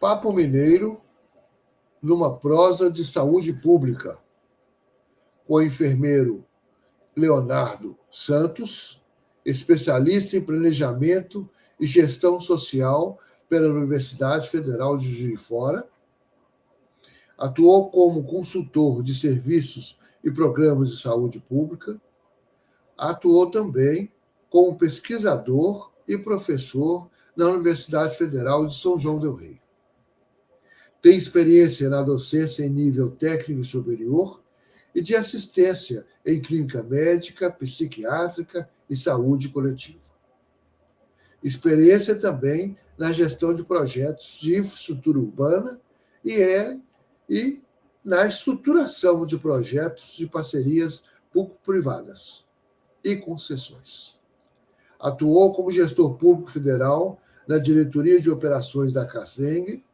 Papo Mineiro, numa prosa de saúde pública, com o enfermeiro Leonardo Santos, especialista em planejamento e gestão social pela Universidade Federal de Juiz de Fora. Atuou como consultor de serviços e programas de saúde pública. Atuou também como pesquisador e professor na Universidade Federal de São João del Rei. Tem experiência na docência em nível técnico superior e de assistência em clínica médica, psiquiátrica e saúde coletiva. Experiência também na gestão de projetos de infraestrutura urbana e na estruturação de projetos de parcerias público-privadas e concessões. Atuou como gestor público federal na diretoria de operações da CACENG,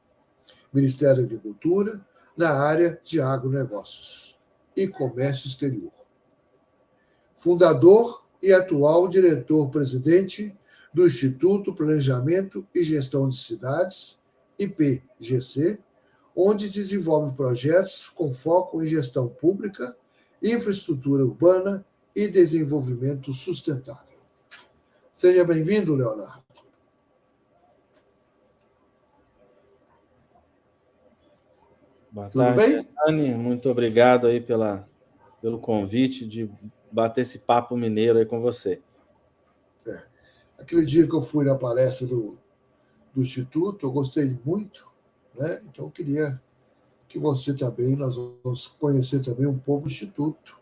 Ministério da Agricultura, na área de agronegócios e comércio exterior. Fundador e atual diretor-presidente do Instituto Planejamento e Gestão de Cidades, IPGC, onde desenvolve projetos com foco em gestão pública, infraestrutura urbana e desenvolvimento sustentável. Seja bem-vindo, Leonardo. Boa tarde, Hernani. Muito obrigado aí pelo convite de bater esse papo mineiro aí com você. Aquele dia que eu fui na palestra do Instituto, eu gostei muito, né? Então eu queria que você também, nós vamos conhecer também um pouco o Instituto,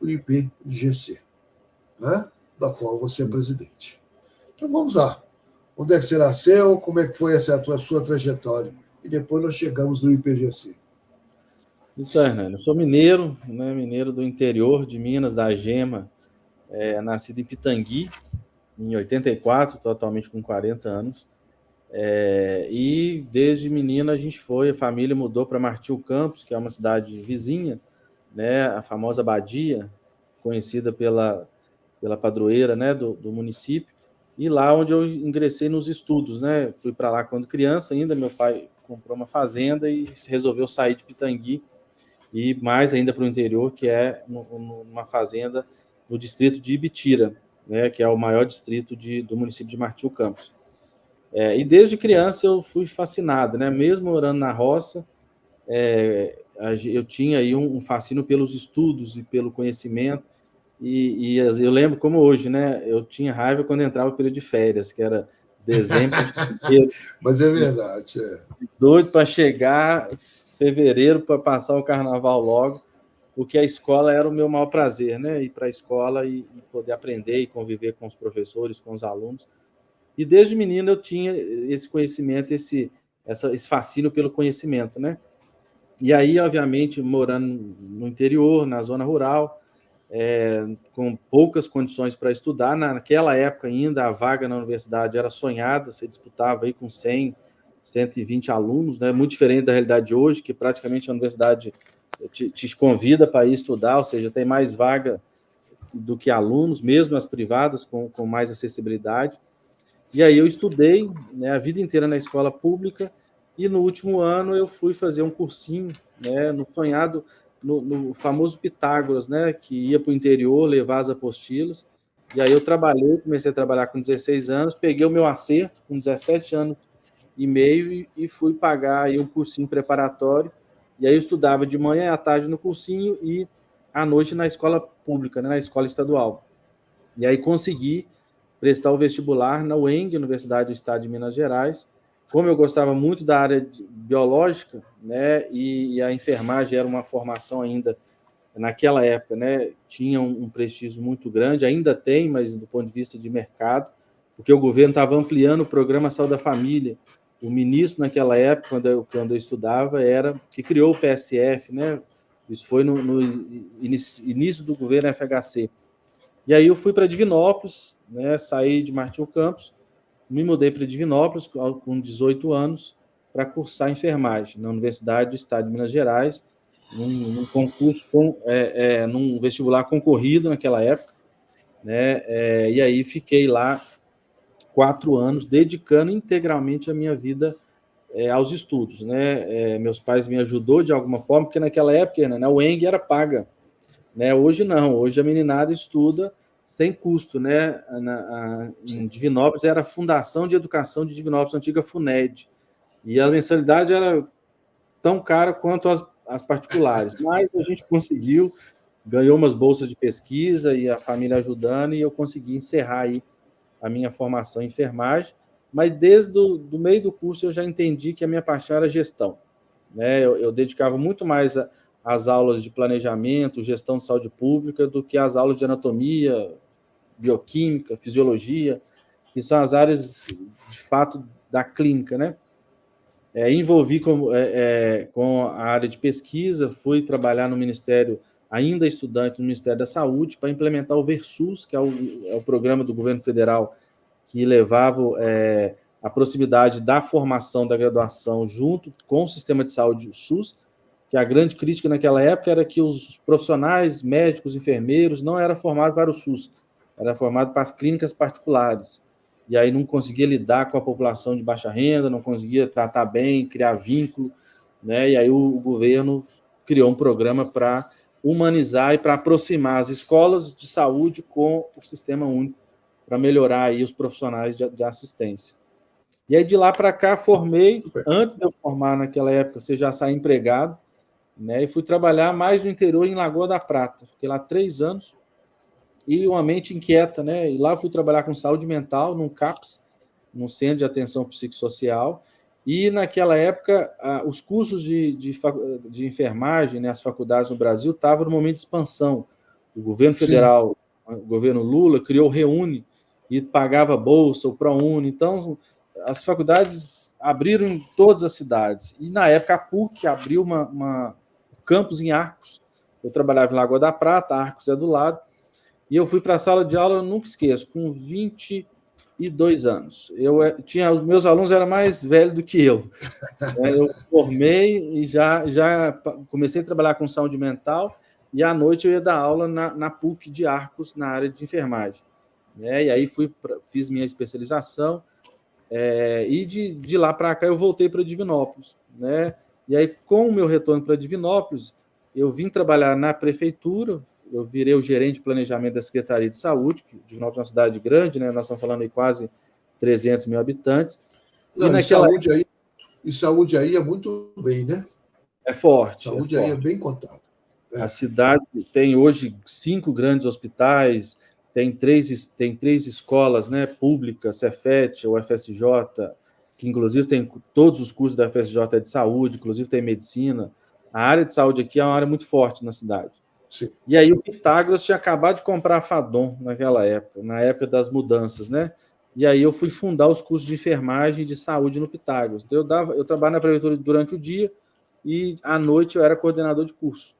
o IPGC, né? Da qual você é presidente. Então vamos lá. Onde é que você nasceu? Como é que foi essa sua trajetória? E depois nós chegamos no IPGC. Então, Hernani, eu sou mineiro, né? Mineiro do interior de Minas, da Gema, nascido em Pitangui, em 84, estou atualmente com 40 anos. E desde menino a família mudou para Martil Campos, que é uma cidade vizinha, né? A famosa Badia, conhecida pela padroeira, né? do município. E lá onde eu ingressei nos estudos, né? Fui para lá quando criança ainda, meu pai comprou uma fazenda e resolveu sair de Pitangui e mais ainda para o interior, que é numa fazenda no distrito de Ibitira, né? Que é o maior distrito do município de Martil Campos. E desde criança eu fui fascinado, né? Mesmo morando na roça, eu tinha aí um fascínio pelos estudos e pelo conhecimento. E eu lembro como hoje, né? Eu tinha raiva quando entrava o período de férias, que era dezembro. Mas é verdade. Doido para chegar fevereiro para passar o carnaval logo, porque a escola era o meu maior prazer, né? Ir para a escola e poder aprender e conviver com os professores, com os alunos. E desde menino eu tinha esse conhecimento, esse fascínio pelo conhecimento, né? E aí, obviamente, morando no interior, na zona rural, com poucas condições para estudar. Naquela época ainda, a vaga na universidade era sonhada, você disputava aí com 100, 120 alunos, né? Muito diferente da realidade de hoje, que praticamente a universidade te convida para ir estudar, ou seja, tem mais vaga do que alunos, mesmo as privadas, com mais acessibilidade. E aí eu estudei, né, a vida inteira na escola pública, e no último ano eu fui fazer um cursinho, né, no famoso Pitágoras, né, que ia para o interior levar as apostilas. E aí eu comecei a trabalhar com 16 anos, peguei o meu acerto com 17 anos e meio e fui pagar aí um cursinho preparatório. E aí eu estudava de manhã e à tarde no cursinho e à noite na escola pública, né, na escola estadual. E aí consegui prestar o vestibular na UENG, Universidade do Estado de Minas Gerais. Como eu gostava muito da área biológica, né, e a enfermagem era uma formação ainda, naquela época, né, tinha um prestígio muito grande, ainda tem, mas do ponto de vista de mercado, porque o governo estava ampliando o programa Saúde da Família. O ministro, naquela época, quando eu estudava, que criou o PSF, né? Isso foi no início do governo FHC. E aí eu fui para Divinópolis, né, saí de Martil Campos, me mudei para Divinópolis com 18 anos para cursar enfermagem na Universidade do Estado de Minas Gerais, num concurso, num vestibular concorrido naquela época, né, e aí fiquei lá 4 anos, dedicando integralmente a minha vida aos estudos, né? Meus pais me ajudou de alguma forma, porque naquela época, né, a UENG era paga, né? Hoje não, hoje a meninada estuda sem custo, né? Em Divinópolis era a Fundação de Educação de Divinópolis, a antiga FUNED, e a mensalidade era tão cara quanto as particulares, mas a gente conseguiu, ganhou umas bolsas de pesquisa e a família ajudando, e eu consegui encerrar aí a minha formação em enfermagem, mas desde do meio do curso eu já entendi que a minha paixão era gestão, né? Eu dedicava muito mais às aulas de planejamento, gestão de saúde pública, do que às aulas de anatomia, bioquímica, fisiologia, que são as áreas, de fato, da clínica, né? Envolvi com a área de pesquisa, fui trabalhar no Ministério, ainda estudante no Ministério da Saúde, para implementar o VERSUS, que é o programa do governo federal que levava a proximidade da formação da graduação junto com o sistema de saúde SUS, que a grande crítica naquela época era que os profissionais, médicos, enfermeiros, não eram formados para o SUS, era formado para as clínicas particulares. E aí não conseguia lidar com a população de baixa renda, não conseguia tratar bem, criar vínculo, né? E aí o governo criou um programa para humanizar e para aproximar as escolas de saúde com o sistema único, para melhorar aí os profissionais de assistência. E aí de lá para cá formei, antes de eu formar naquela época, você já sai empregado, né? E fui trabalhar mais no interior, em Lagoa da Prata. Fiquei lá 3 anos, e uma mente inquieta, né? E lá fui trabalhar com saúde mental, num CAPS, num Centro de Atenção Psicossocial, e naquela época os cursos de enfermagem, né, as faculdades no Brasil, estavam no momento de expansão. O governo federal, o governo Lula, criou o REUNE e pagava bolsa, o ProUni. Então, as faculdades abriram em todas as cidades. E na época a PUC abriu um campus em Arcos. Eu trabalhava em Lagoa da Prata, Arcos é do lado. E eu fui para a sala de aula, eu nunca esqueço, com 22 anos. Os meus alunos eram mais velhos do que eu. Eu formei e já comecei a trabalhar com saúde mental, e à noite eu ia dar aula na PUC de Arcos, na área de enfermagem. E aí fiz minha especialização, e de lá para cá eu voltei para Divinópolis. Né? E aí, com o meu retorno para Divinópolis, eu vim trabalhar na prefeitura. Eu virei o gerente de planejamento da Secretaria de Saúde, que Divinópolis é uma cidade grande, né? Nós estamos falando aí quase 300 mil habitantes. Não, e saúde aí é muito bem, né? É forte. Saúde aí é bem contada. A cidade tem hoje 5 grandes hospitais, tem três escolas, né, públicas, Cefet, o FSJ, que inclusive tem todos os cursos da FSJ de saúde, inclusive tem medicina. A área de saúde aqui é uma área muito forte na cidade. Sim. E aí o Pitágoras tinha acabado de comprar a Fadom naquela época, na época das mudanças, né? E aí eu fui fundar os cursos de enfermagem e de saúde no Pitágoras. Então eu trabalhava na prefeitura durante o dia e à noite eu era coordenador de curso.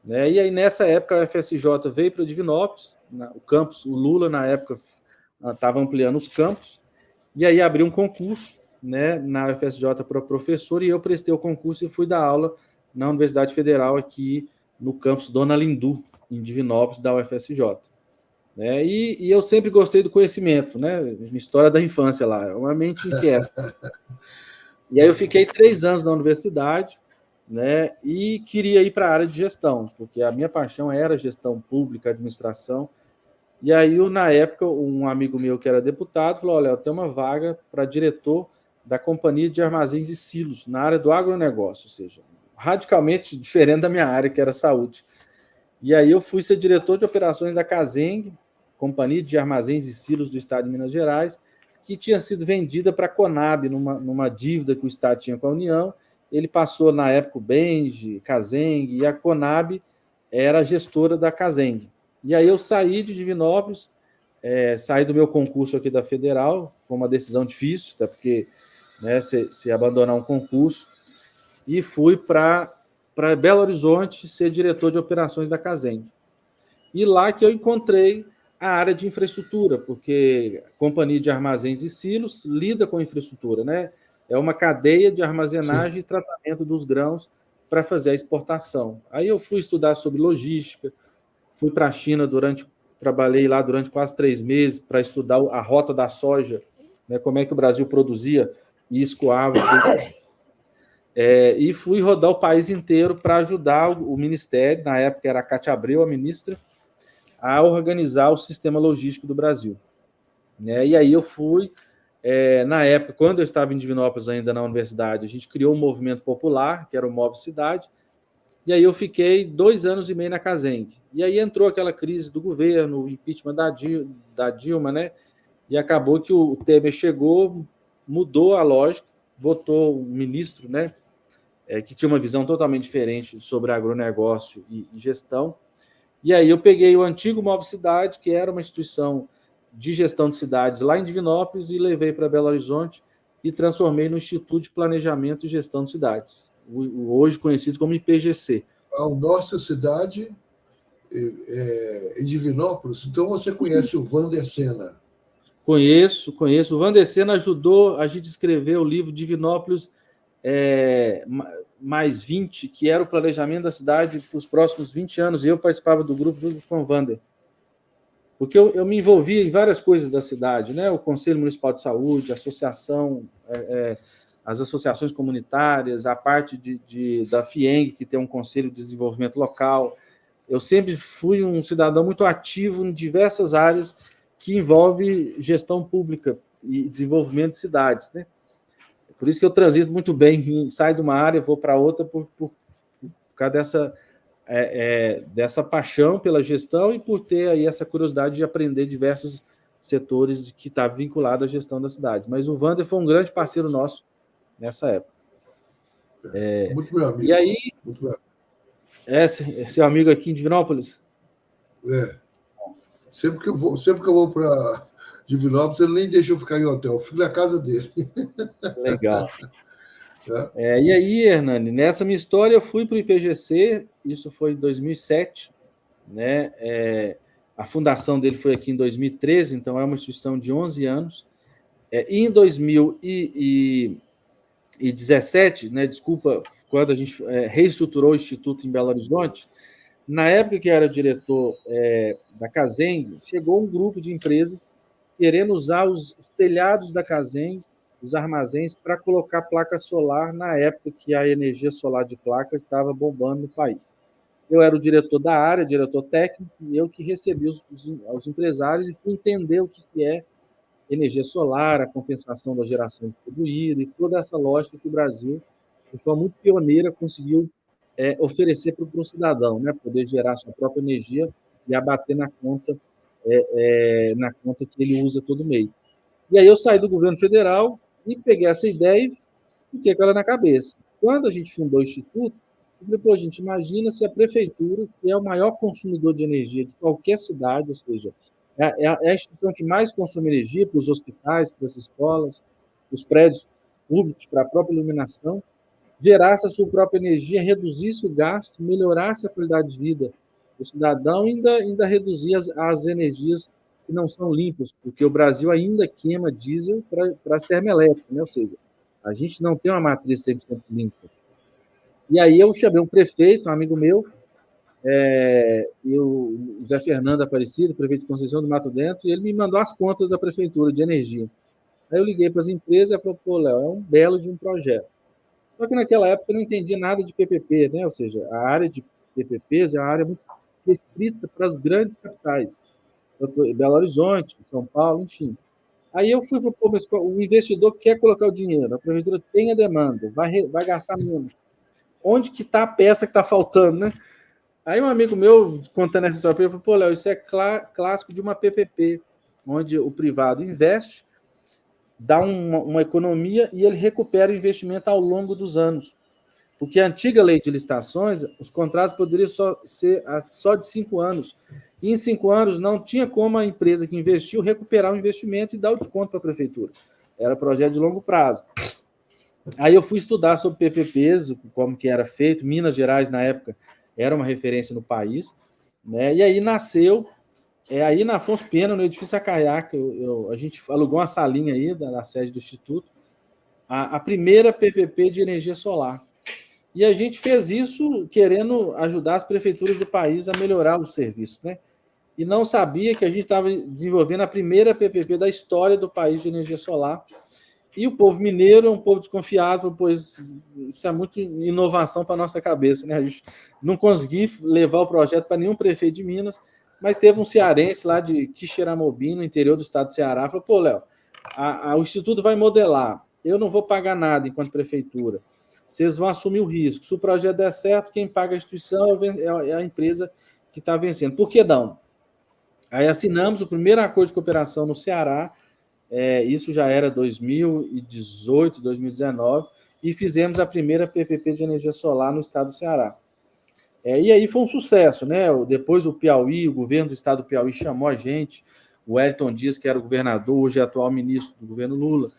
Né? E aí nessa época a FSJ veio para Divinópolis, o campus, o Lula na época estava ampliando os campos, e aí abriu um concurso, né, na FSJ para professor, e eu prestei o concurso e fui dar aula na Universidade Federal aqui no campus Dona Lindu, em Divinópolis, da UFSJ. Né? E eu sempre gostei do conhecimento, né? Minha história da infância lá, uma mente inquieta. E aí eu fiquei 3 anos na universidade, né? E queria ir para a área de gestão, porque a minha paixão era gestão pública, administração. E aí, na época, um amigo meu que era deputado falou: olha, eu tenho uma vaga para diretor da Companhia de Armazéns e Silos, na área do agronegócio, ou seja, radicalmente diferente da minha área, que era saúde. E aí eu fui ser diretor de operações da Caseng, Companhia de Armazéns e Silos do Estado de Minas Gerais, que tinha sido vendida para a Conab, numa dívida que o Estado tinha com a União. Ele passou, na época, o Benge, Caseng, e a Conab era a gestora da Caseng. E aí eu saí de Divinópolis, saí do meu concurso aqui da Federal, foi uma decisão difícil, até porque, né, se abandonar um concurso, e fui para Belo Horizonte ser diretor de operações da Caseng. E lá que eu encontrei a área de infraestrutura, porque a Companhia de Armazéns e Silos lida com infraestrutura, né? É uma cadeia de armazenagem Sim. e tratamento dos grãos para fazer a exportação. Aí eu fui estudar sobre logística, fui para a China trabalhei lá durante quase 3 meses para estudar a rota da soja, né? Como é que o Brasil produzia e escoava e fui rodar o país inteiro para ajudar o Ministério, na época era a Cátia Abreu, a ministra, a organizar o sistema logístico do Brasil. E aí eu fui, na época, quando eu estava em Divinópolis ainda na universidade, a gente criou um movimento popular, que era o Move Cidade, e aí eu fiquei 2 anos e meio na Caseng. E aí entrou aquela crise do governo, o impeachment da Dilma, né? E acabou que o Temer chegou, mudou a lógica, botou um ministro, né? Que tinha uma visão totalmente diferente sobre agronegócio e gestão. E aí eu peguei o antigo Move Cidade, que era uma instituição de gestão de cidades lá em Divinópolis, e levei para Belo Horizonte e transformei no Instituto de Planejamento e Gestão de Cidades, hoje conhecido como IPGC. A nossa cidade em Divinópolis, então você conhece o Wander Sena? Conheço. O Wander Sena ajudou a gente a escrever o livro Divinópolis mais 20, que era o planejamento da cidade para os próximos 20 anos, e eu participava do grupo junto com o Wander. Porque eu me envolvia em várias coisas da cidade, né? O Conselho Municipal de Saúde, a associação, as associações comunitárias, a parte da FIENG, que tem um Conselho de Desenvolvimento Local. Eu sempre fui um cidadão muito ativo em diversas áreas que envolve gestão pública e desenvolvimento de cidades, né? Por isso que eu transito muito bem, saio de uma área, vou para outra por causa dessa paixão pela gestão e por ter aí essa curiosidade de aprender diversos setores que está vinculado à gestão das cidades. Mas o Wander foi um grande parceiro nosso nessa época. Muito meu amigo. E aí, seu amigo aqui em Divinópolis? Sempre que eu vou para Divinópolis, ele nem deixa eu ficar em hotel, eu fico na casa dele. Legal. E aí, Hernani, nessa minha história eu fui para o IPGC, isso foi em 2007, né? A fundação dele foi aqui em 2013, então é uma instituição de 11 anos. E em 2017, né, desculpa, quando a gente reestruturou o Instituto em Belo Horizonte, na época que era diretor da Caseng, chegou um grupo de empresas querendo usar os telhados da Caseng, os armazéns, para colocar placa solar na época que a energia solar de placa estava bombando no país. Eu era o diretor da área, diretor técnico, e eu que recebi os empresários e fui entender o que é energia solar, a compensação da geração distribuída e toda essa lógica que o Brasil, de forma muito pioneira, conseguiu oferecer para o cidadão, né? Poder gerar sua própria energia e abater na conta que ele usa todo mês. E aí eu saí do governo federal e peguei essa ideia e fiquei com ela na cabeça. Quando a gente fundou o Instituto, eu falei, pô, gente, imagina se a prefeitura, que é o maior consumidor de energia de qualquer cidade, ou seja, é a instituição que mais consome energia para os hospitais, para as escolas, os prédios públicos, para a própria iluminação, gerasse a sua própria energia, reduzisse o gasto, melhorasse a qualidade de vida do cidadão e ainda reduzir as energias que não são limpas, porque o Brasil ainda queima diesel para as termoelétricas, né? Ou seja, a gente não tem uma matriz 100% limpa. E aí eu chamei um prefeito, um amigo meu, o Zé Fernando Aparecido, prefeito de Conceição do Mato Dentro, e ele me mandou as contas da prefeitura de energia. Aí eu liguei para as empresas e falei, pô, Léo, é um belo de um projeto. Só que naquela época eu não entendia nada de PPP, né? Ou seja, a área de PPPs é uma área muito restrita para as grandes capitais. Belo Horizonte, São Paulo, enfim. Aí eu fui, pô, mas o investidor quer colocar o dinheiro, a prefeitura tem a demanda, vai gastar menos. Onde que está a peça que está faltando, né? Aí um amigo meu, contando essa história, ele falou, pô, Léo, isso é clássico de uma PPP, onde o privado investe, dá uma economia e ele recupera o investimento ao longo dos anos. Porque a antiga lei de licitações, os contratos poderiam ser só de 5 anos. E em 5 anos não tinha como a empresa que investiu recuperar o investimento e dar o desconto para a prefeitura. Era projeto de longo prazo. Aí eu fui estudar sobre PPPs, como que era feito. Minas Gerais, na época, era uma referência no país, né? E aí nasceu, aí na Afonso Pena, no edifício Acaiaca, a gente alugou uma salinha aí da sede do Instituto, a primeira PPP de energia solar. E a gente fez isso querendo ajudar as prefeituras do país a melhorar o serviço, né? E não sabia que a gente estava desenvolvendo a primeira PPP da história do país de energia solar. E o povo mineiro é um povo desconfiado, pois isso é muito inovação para a nossa cabeça, né? A gente não conseguiu levar o projeto para nenhum prefeito de Minas, mas teve um cearense lá de Quixeramobim, no interior do estado do Ceará, falou, pô, Léo, o Instituto vai modelar, eu não vou pagar nada enquanto prefeitura, vocês vão assumir o risco. Se o projeto der certo, quem paga a instituição é a empresa que está vencendo. Por que não? Aí assinamos o primeiro acordo de cooperação no Ceará, isso já era 2018, 2019, e fizemos a primeira PPP de energia solar no estado do Ceará. E aí foi um sucesso, né? Depois o Piauí, o governo do estado do Piauí chamou a gente, o Wellington Dias, que era o governador, hoje é atual ministro do governo Lula,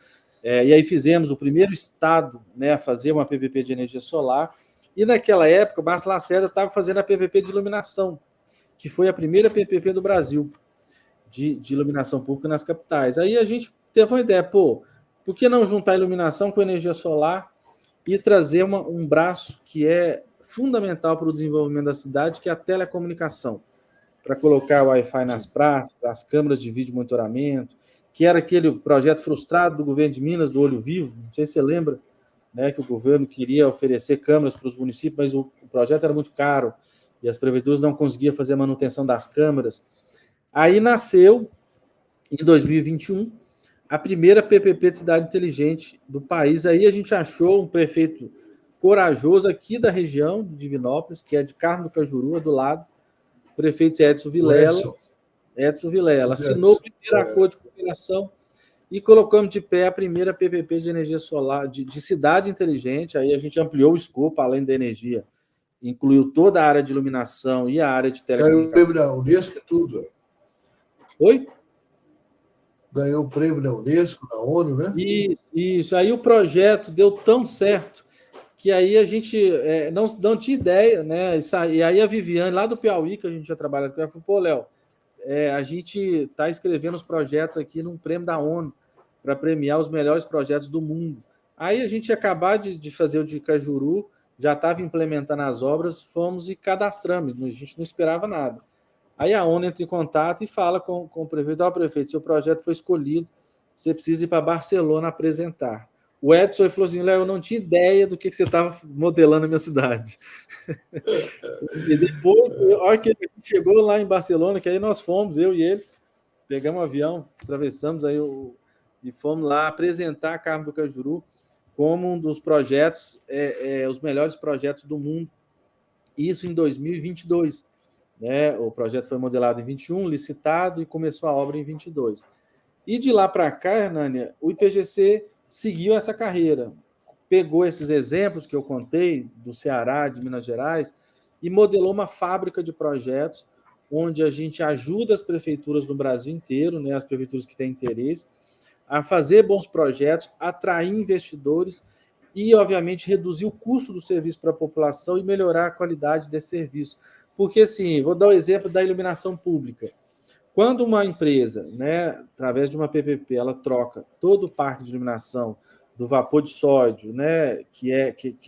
e aí fizemos o primeiro estado, né, a fazer uma PPP de energia solar, e naquela época o Márcio Lacerda estava fazendo a PPP de iluminação, que foi a primeira PPP do Brasil, de iluminação pública nas capitais. Aí a gente teve uma ideia, por que não juntar iluminação com energia solar e trazer um braço que é fundamental para o desenvolvimento da cidade, que é a telecomunicação, para colocar o Wi-Fi nas praças, as câmeras de vídeo monitoramento, que era aquele projeto frustrado do governo de Minas, do Olho Vivo, não sei se você lembra, né, que o governo queria oferecer câmeras para os municípios, mas o projeto era muito caro e as prefeituras não conseguiam fazer a manutenção das câmeras. Aí nasceu, em 2021, a primeira PPP de cidade inteligente do país. Aí a gente achou um prefeito corajoso aqui da região de Divinópolis, que é de Carmo do Cajuru, do lado, o prefeito Edson Vilela. Edson Vilela assinou o primeiro acordo de cooperação e colocamos de pé a primeira PPP de energia solar, de cidade inteligente. Aí a gente ampliou o escopo, além da energia, incluiu toda a área de iluminação e a área de telecomunicação. Ganhou o prêmio da Unesco e tudo. Oi? Ganhou o prêmio da Unesco, da ONU, né? Isso. Aí o projeto deu tão certo que aí a gente não tinha ideia, né? E aí a Viviane, lá do Piauí, que a gente já trabalha com ela, falou, pô, Léo, a gente está escrevendo os projetos aqui num prêmio da ONU para premiar os melhores projetos do mundo. Aí a gente ia acabar de fazer o de Cajuru, já estava implementando as obras, fomos e cadastramos, a gente não esperava nada. Aí a ONU entra em contato e fala com o prefeito, prefeito, seu projeto foi escolhido, você precisa ir para Barcelona apresentar. O Edson falou assim, Léo, eu não tinha ideia do que você estava modelando na minha cidade. E depois, a hora que a gente chegou lá em Barcelona, que aí nós fomos, eu e ele, pegamos um avião, atravessamos aí e fomos lá apresentar a Carmo do Cajuru como um dos projetos, os melhores projetos do mundo. Isso em 2022. Né? O projeto foi modelado em 21, licitado e começou a obra em 22. E de lá para cá, Hernânia, o IPGC seguiu essa carreira, pegou esses exemplos que eu contei do Ceará, de Minas Gerais, e modelou uma fábrica de projetos onde a gente ajuda as prefeituras no Brasil inteiro, né, as prefeituras que têm interesse, a fazer bons projetos, atrair investidores e, obviamente, reduzir o custo do serviço para a população e melhorar a qualidade desse serviço. Porque, assim, vou dar o exemplo da iluminação pública. Quando uma empresa, né, através de uma PPP, ela troca todo o parque de iluminação do vapor de sódio, né, que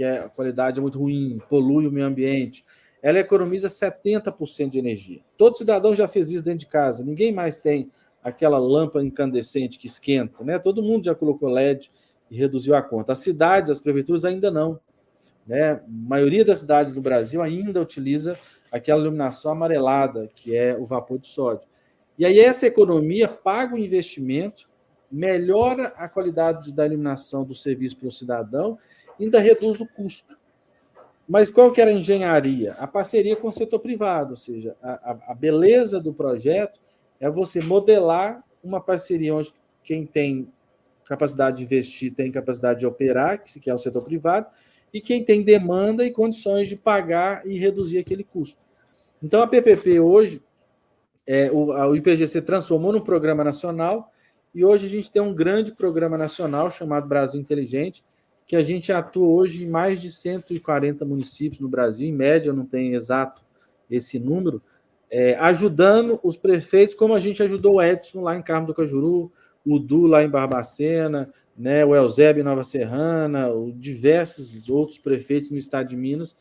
a qualidade é muito ruim, polui o meio ambiente, ela economiza 70% de energia. Todo cidadão já fez isso dentro de casa. Ninguém mais tem aquela lâmpada incandescente que esquenta, né? Todo mundo já colocou LED e reduziu a conta. As cidades, as prefeituras ainda não. Né? A maioria das cidades do Brasil ainda utiliza aquela iluminação amarelada, que é o vapor de sódio. E aí essa economia paga o investimento, melhora a qualidade da iluminação do serviço para o cidadão e ainda reduz o custo. Mas qual que era a engenharia? A parceria com o setor privado, ou seja, a beleza do projeto é você modelar uma parceria onde quem tem capacidade de investir tem capacidade de operar, que é o setor privado, e quem tem demanda e condições de pagar e reduzir aquele custo. Então, a PPP hoje, o IPGC transformou num programa nacional e hoje a gente tem um grande programa nacional chamado Brasil Inteligente, que a gente atua hoje em mais de 140 municípios no Brasil, em média, eu não tenho exato esse número, ajudando os prefeitos, como a gente ajudou o Edson lá em Carmo do Cajuru, o Du lá em Barbacena, né, o Eusébio em Nova Serrana, diversos outros prefeitos no estado de Minas,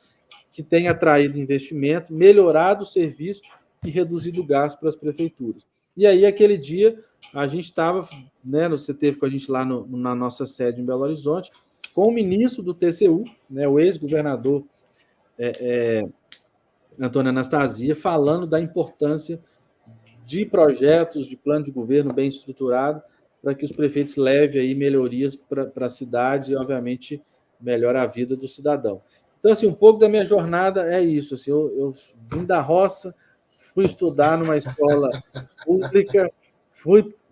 que têm atraído investimento, melhorado o serviço e reduzido o gasto para as prefeituras. E aí, aquele dia, a gente estava, né, você teve com a gente lá na nossa sede em Belo Horizonte, com o ministro do TCU, né, o ex-governador Antônio Anastasia, falando da importância de projetos, de plano de governo bem estruturado, para que os prefeitos levem aí melhorias para a cidade e, obviamente, melhore a vida do cidadão. Então, assim, um pouco da minha jornada é isso. Assim, eu vim da roça, fui estudar numa escola pública,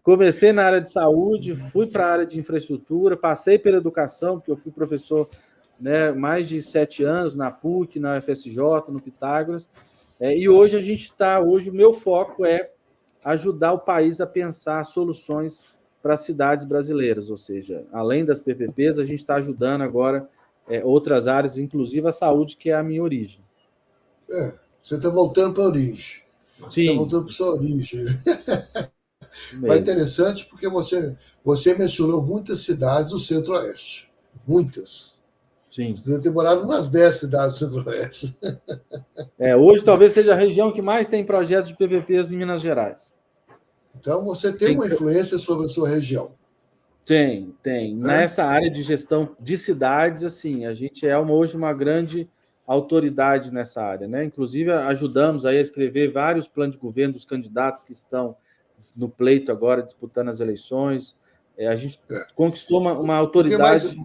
comecei na área de saúde, fui para a área de infraestrutura, passei pela educação, porque eu fui professor, né, mais de 7 anos na PUC, na UFSJ, no Pitágoras, e hoje o meu foco é ajudar o país a pensar soluções para as cidades brasileiras, ou seja, além das PPPs, a gente está ajudando agora outras áreas, inclusive a saúde, que é a minha origem. Você está voltando para a origem. Sim. Você está voltando para a sua origem. Mas é interessante porque você mencionou muitas cidades do Centro-Oeste. Muitas. Sim. Você deve ter morado em umas 10 cidades do Centro-Oeste. Hoje talvez seja a região que mais tem projetos de PPPs em Minas Gerais. Então, você tem uma influência sobre a sua região. Tem. Nessa área de gestão de cidades, assim, a gente hoje uma grande autoridade nessa área, né? Inclusive, ajudamos aí a escrever vários planos de governo dos candidatos que estão no pleito agora, disputando as eleições. A gente conquistou uma autoridade.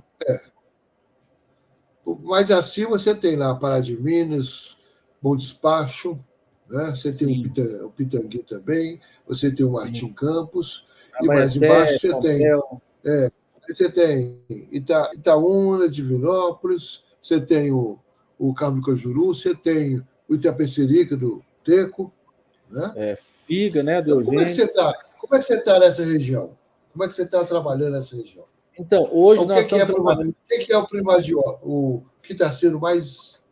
Mas assim você tem lá a Pará de Minas, Bom Despacho, né? Você tem o Pitangui também, você tem o Martim Campos, e mais embaixo você tem Itaúna, Divinópolis, você tem o Carmo do Cajuru, você tem o Itapecerica do Teco, né? Figa, né? Então, como é que você está nessa região? Como é que você está trabalhando nessa região? Então, hoje nós estamos trabalhando. O que é o primordial? O que está sendo mais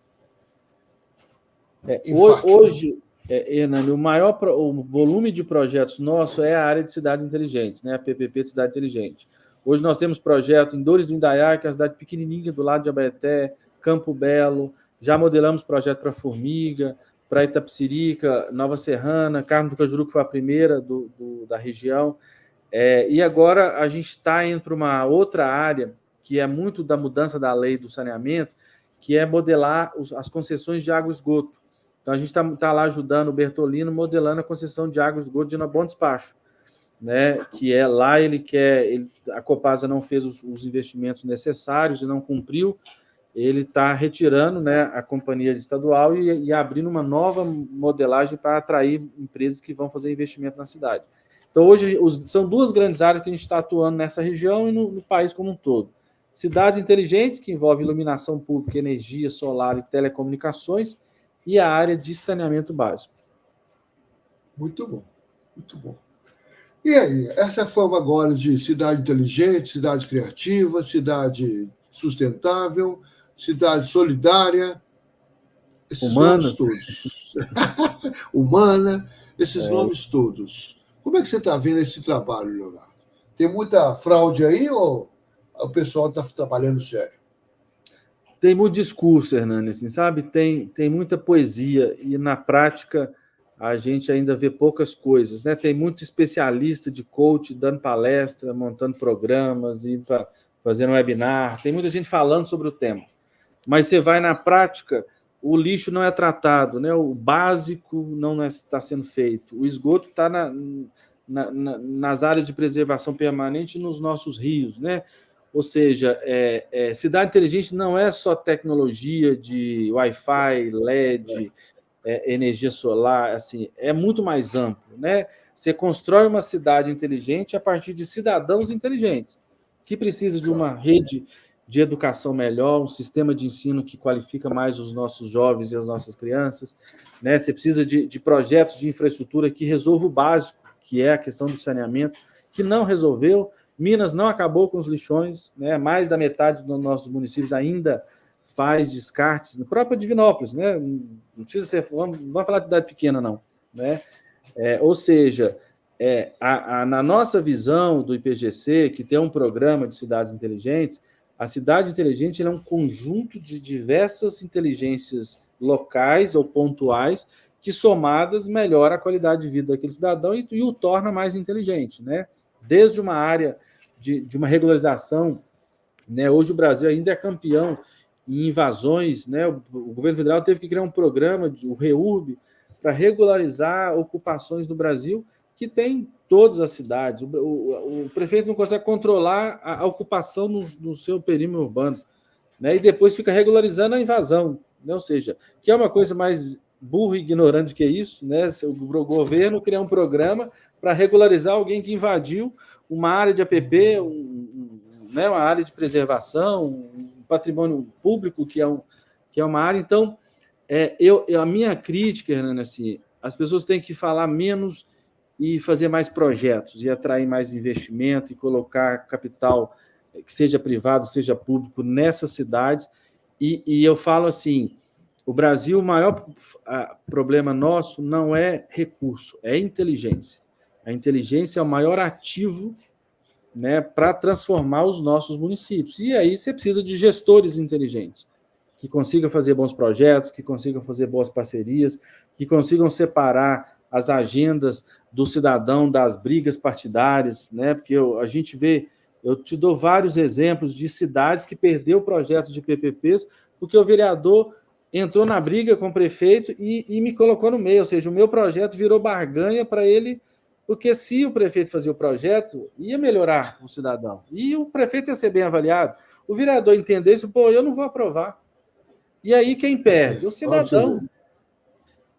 hoje, Hernani, o volume de projetos nosso é a área de cidades inteligentes, né? A PPP de cidade inteligente. Hoje nós temos projeto em Dores do Indaiá, que é uma cidade pequenininha do lado de Abaeté, Campo Belo, já modelamos projeto para Formiga, para Itapecerica, Nova Serrana, Carmo do Cajuru, que foi a primeira da região. E agora a gente está entre uma outra área, que é muito da mudança da lei do saneamento, que é modelar as concessões de água e esgoto. Então, a gente está lá ajudando o Bertolino, modelando a concessão de água e esgoto de Bom Despacho, né? Que é lá a Copasa não fez os investimentos necessários e não cumpriu, ele está retirando, né, a companhia estadual e abrindo uma nova modelagem para atrair empresas que vão fazer investimento na cidade. Então, hoje, são duas grandes áreas que a gente está atuando nessa região e no país como um todo. Cidades inteligentes, que envolvem iluminação pública, energia solar e telecomunicações, e a área de saneamento básico. Muito bom, muito bom. E aí, essa forma agora de cidade inteligente, cidade criativa, cidade sustentável, cidade solidária, esses nomes todos. Humana, esses nomes todos. Como é que você está vendo esse trabalho, Leonardo? Tem muita fraude aí ou o pessoal está trabalhando sério? Tem muito discurso, Hernani, assim, sabe? Tem muita poesia e, na prática, a gente ainda vê poucas coisas, né? Tem muito especialista de coach dando palestra, montando programas, fazendo webinar, tem muita gente falando sobre o tema. Mas você vai na prática, o lixo não é tratado, né? O básico não está sendo feito. O esgoto está nas áreas de preservação permanente nos nossos rios, né? Ou seja, cidade inteligente não é só tecnologia de Wi-Fi, LED, energia solar, assim, é muito mais amplo, né? Você constrói uma cidade inteligente a partir de cidadãos inteligentes, que precisa de uma rede de educação melhor, um sistema de ensino que qualifica mais os nossos jovens e as nossas crianças, né? Você precisa de projetos de infraestrutura que resolvam o básico, que é a questão do saneamento, que não resolveu. Minas não acabou com os lixões, né? Mais da metade dos nossos municípios ainda faz descartes, na própria Divinópolis, né? Não precisa ser, vamos falar de cidade pequena, não, né? Ou seja, na nossa visão do IPGC, que tem um programa de cidades inteligentes, a cidade inteligente é um conjunto de diversas inteligências locais ou pontuais que somadas melhora a qualidade de vida daquele cidadão e o torna mais inteligente, né? Desde uma área de uma regularização, né? Hoje o Brasil ainda é campeão em invasões, né? O governo federal teve que criar um programa, o REURB, para regularizar ocupações no Brasil, que tem todas as cidades. O prefeito não consegue controlar a ocupação no seu perímetro urbano, né? E depois fica regularizando a invasão, né? Ou seja, que é uma coisa mais burra e ignorante que isso, né? O governo criar um programa para regularizar alguém que invadiu uma área de APP, né? Uma área de preservação, um patrimônio público que é uma área. Então, a minha crítica, Hernani, assim, as pessoas têm que falar menos e fazer mais projetos, e atrair mais investimento, e colocar capital, que seja privado, seja público, nessas cidades. E eu falo assim, o Brasil, o maior problema nosso não é recurso, é inteligência. A inteligência é o maior ativo, né, para transformar os nossos municípios. E aí você precisa de gestores inteligentes, que consigam fazer bons projetos, que consigam fazer boas parcerias, que consigam separar as agendas do cidadão das brigas partidárias, né? Porque a gente vê, eu te dou vários exemplos de cidades que perdeu projetos de PPPs porque o vereador entrou na briga com o prefeito e me colocou no meio, ou seja, o meu projeto virou barganha para ele, porque se o prefeito fazia o projeto, ia melhorar o cidadão, e o prefeito ia ser bem avaliado. O vereador entender isso, pô, eu não vou aprovar. E aí quem perde? O cidadão.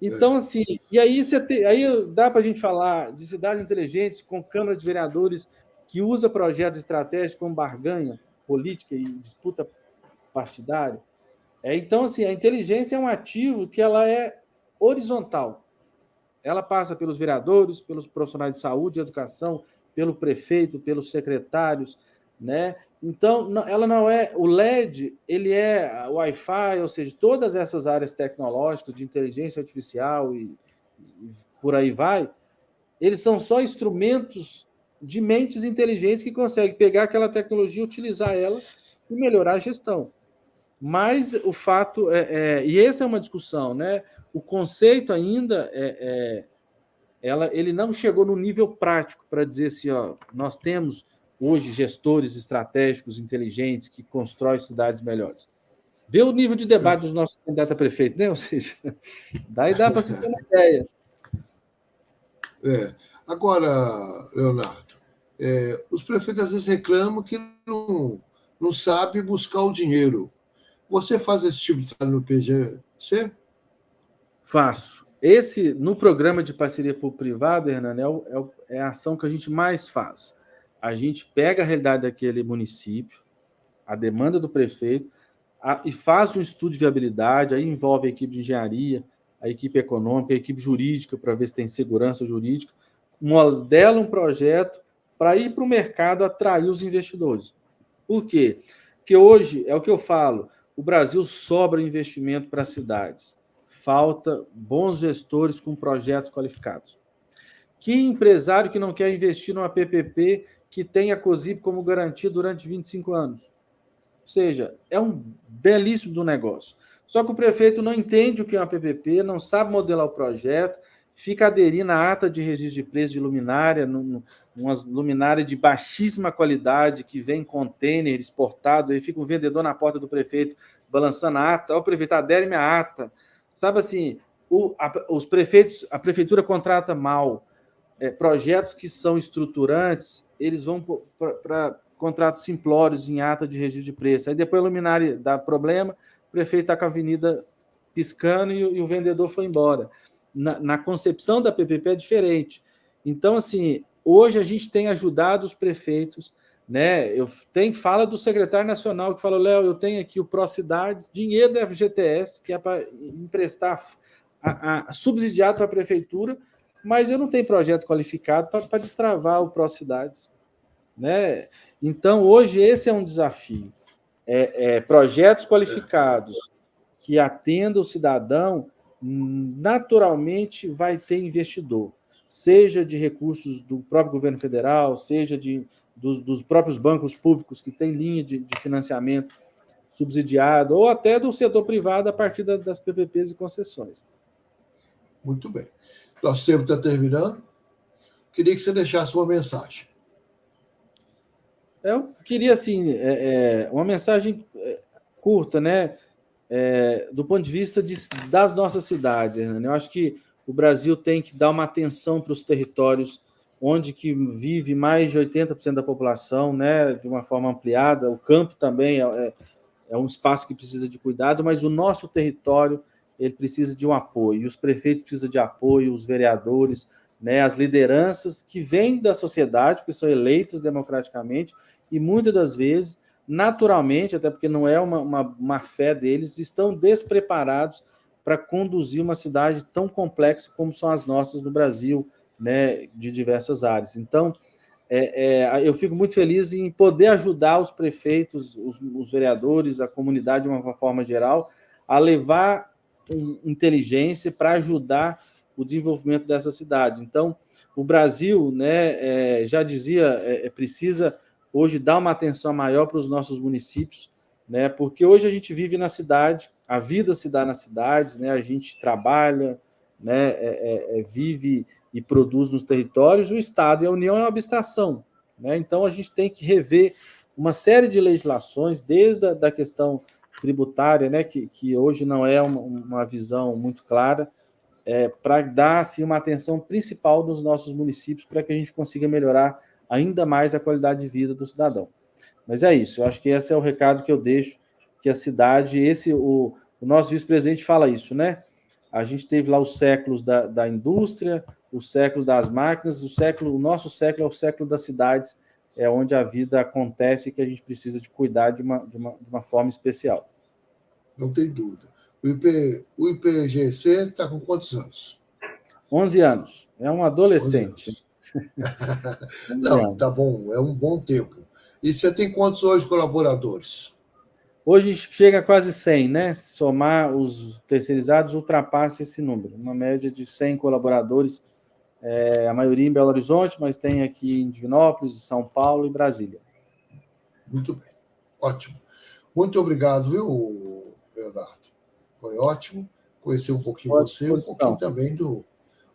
Então, assim, e aí, aí dá para a gente falar de cidades inteligentes com Câmara de Vereadores que usa projetos estratégicos como barganha política e disputa partidária. Então, assim, a inteligência é um ativo que ela é horizontal. Ela passa pelos vereadores, pelos profissionais de saúde e educação, pelo prefeito, pelos secretários, né? Então, ela não é... O LED, ele é o Wi-Fi, ou seja, todas essas áreas tecnológicas de inteligência artificial e por aí vai, eles são só instrumentos de mentes inteligentes que conseguem pegar aquela tecnologia, utilizar ela e melhorar a gestão. Mas o fato e essa é uma discussão, né? O conceito ainda ele não chegou no nível prático para dizer assim, ó, nós temos hoje gestores estratégicos inteligentes que constroem cidades melhores. Vê o nível de debate dos nossos candidatos a prefeito, né? Ou seja, daí dá para se ter uma ideia. Agora, Leonardo, os prefeitos às vezes reclamam que não sabe buscar o dinheiro. Você faz esse tipo de trabalho no PGC? Faço. No programa de parceria público-privada, Hernani, é a ação que a gente mais faz. A gente pega a realidade daquele município, a demanda do prefeito, e faz um estudo de viabilidade, aí envolve a equipe de engenharia, a equipe econômica, a equipe jurídica, para ver se tem segurança jurídica, modela um projeto para ir para o mercado atrair os investidores. Por quê? Porque hoje, é o que eu falo, o Brasil sobra investimento para as cidades. Falta bons gestores com projetos qualificados. Que empresário que não quer investir numa PPP que tenha a COSIP como garantia durante 25 anos? Ou seja, é um belíssimo do negócio. Só que o prefeito não entende o que é uma PPP, não sabe modelar o projeto, fica aderindo à ata de registro de preço de luminária, umas luminárias de baixíssima qualidade, que vem em container exportado, aí fica o vendedor na porta do prefeito balançando a ata, o prefeito adere minha ata. Sabe assim, os prefeitos, a prefeitura contrata mal, projetos que são estruturantes, eles vão para contratos simplórios em ata de registro de preço. Aí depois a luminária dá problema, o prefeito está com a avenida piscando e o vendedor foi embora. Na concepção da PPP é diferente. Então, assim, hoje a gente tem ajudado os prefeitos, né? Fala do secretário nacional que falou, Léo, eu tenho aqui o ProCidades, dinheiro da FGTS, que é para emprestar subsidiado para a prefeitura, mas eu não tenho projeto qualificado para destravar o ProCidades, né? Então, hoje, esse é um desafio. Projetos qualificados que atendam o cidadão, naturalmente vai ter investidor, seja de recursos do próprio governo federal, seja dos próprios bancos públicos que têm linha de financiamento subsidiado, ou até do setor privado a partir das PPPs e concessões. Muito bem. Nosso tempo está terminando. Queria que você deixasse uma mensagem. Eu queria, assim, uma mensagem curta, né? Do ponto de vista das nossas cidades, Hernani. Eu acho que o Brasil tem que dar uma atenção para os territórios onde que vive mais de 80% da população, né? De uma forma ampliada. O campo também é um espaço que precisa de cuidado, mas o nosso território ele precisa de um apoio. E os prefeitos precisam de apoio, os vereadores, né? As lideranças que vêm da sociedade, porque são eleitas democraticamente, e muitas das vezes, naturalmente, até porque não é uma fé deles, estão despreparados para conduzir uma cidade tão complexa como são as nossas no Brasil, né, de diversas áreas. Então, eu fico muito feliz em poder ajudar os prefeitos, os vereadores, a comunidade de uma forma geral, a levar inteligência para ajudar o desenvolvimento dessas cidades. Então, o Brasil, né, já dizia, precisa hoje dar uma atenção maior para os nossos municípios, né, porque hoje a gente vive na cidade, a vida se dá nas cidades, né, a gente trabalha, né, vive e produz nos territórios, o Estado e a União é uma abstração, né? Então, a gente tem que rever uma série de legislações, desde a da questão tributária, né, que hoje não é uma visão muito clara, para dar assim, uma atenção principal nos nossos municípios para que a gente consiga melhorar ainda mais a qualidade de vida do cidadão. Mas é isso, eu acho que esse é o recado que eu deixo, que a cidade, o nosso vice-presidente fala isso, né? A gente teve lá os séculos da indústria, o século das máquinas, o nosso século é o século das cidades, é onde a vida acontece e que a gente precisa de cuidar de uma forma especial. Não tem dúvida. O IPGC está com quantos anos? 11 anos. É um 11 adolescente. anos. Não, tá bom, é um bom tempo. E você tem quantos hoje colaboradores? Hoje chega a quase 100, né? Se somar os terceirizados, ultrapassa esse número. Uma média de 100 colaboradores, a maioria em Belo Horizonte, mas tem aqui em Divinópolis, São Paulo e Brasília. Muito bem, ótimo. Muito obrigado, viu, Leonardo? Foi ótimo conhecer um pouquinho você, um pouquinho também do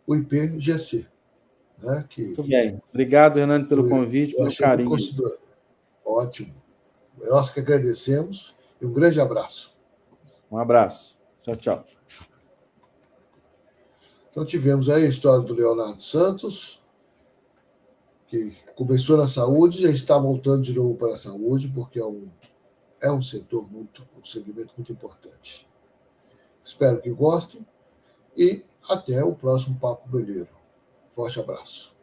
IPGC. Né, que muito bem. Obrigado, Hernani, pelo convite, pelo carinho. Ótimo. Nós que agradecemos e um grande abraço. Um abraço. Tchau, tchau. Então, tivemos aí a história do Leonardo Santos, que começou na saúde e já está voltando de novo para a saúde, porque é um segmento muito importante. Espero que gostem e até o próximo Papo Beleiro. Forte abraço.